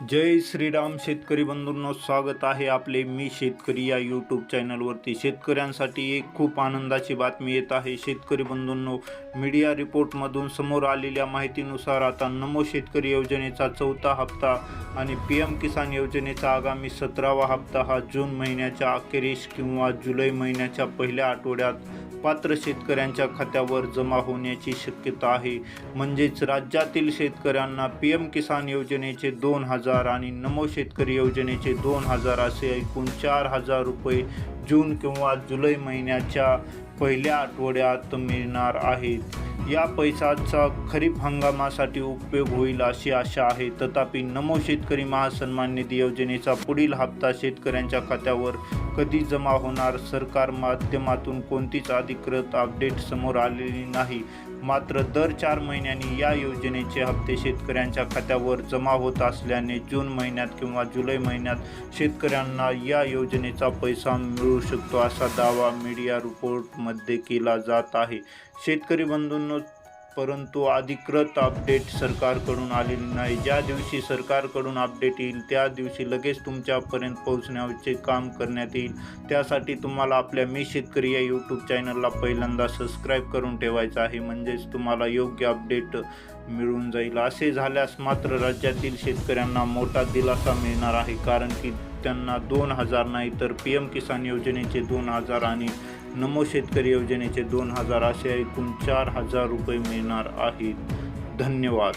जय श्रीराम शेतकरी बंधूंनो, स्वागत आहे आपले मी शेतकरी या यूट्यूब चॅनलवरती। शेतकऱ्यांसाठी एक खूप आनंदाची बातमी येत आहे। शेतकरी बंधूंनो, मीडिया रिपोर्टमधून समोर आलेल्या माहितीनुसार आता नमो शेतकरी योजनेचा 4था हप्ता आणि PM किसान योजनेचा आगामी 17वा हप्ता हा जून महिन्याच्या अखेरीस किंवा जुलै महिन्याच्या पहिल्या आठवड्यात पात्र शेतकऱ्यांच्या खात्यावर जमा होण्याची शक्यता आहे। म्हणजेच राज्यातील शेतकऱ्यांना PM किसान योजनेचे 2,000 आणि नमो शेतकरी योजनेचे 2,000 असे एकूण 4,000 रुपये जून किंवा जुलै महिन्याच्या पहिल्या आठवड्यात मिळणार आहेत। या पैशाचा खरीप हंगामासाठी उपयोग होईल अशी आशा आहे। तथापि नमो शेतकरी महासन्मान निधी योजनेचा पुढील हप्ता शेतकऱ्यांच्या खात्यावर कधी जमा होणार, सरकार माध्यमातून कोणतीच अधिकृत अपडेट समोर आलेली नाही। मात्र दर 4 महिन्यांनी या योजनेचे हप्ते शेतकऱ्यांच्या खात्यावर जमा होत असल्याने जून महिन्यात किंवा जुलै महिन्यात शेतकऱ्यांना या योजनेचा पैसा मिळू शकतो असा दावा मीडिया रिपोर्टमध्ये केला जात आहे। शेतकरी बंधूंनो, परंतु अधिकृत अपडेट सरकारकडून आलेली नाही। ज्या दिवशी सरकारकडून अपडेट येईल त्या दिवशी लगेच तुमच्यापर्यंत पोहोचण्याचे काम करण्यात येईल। त्यासाठी तुम्हाला आपल्या मी शेतकरी या यूट्यूब चॅनलला पहिल्यांदा सबस्क्राईब करून ठेवायचं आहे, म्हणजेच तुम्हाला योग्य अपडेट मिळून जाईल। असे झाल्यास मात्र राज्यातील शेतकऱ्यांना मोठा दिलासा मिळणार आहे, कारण की त्यांना 2,000 नाही तर PM किसान योजनेचे 2,000 आणि नमो शेतकरी योजनेचे 2,000 असे एकूण 4,000 रुपये मिळणार आहेत। धन्यवाद।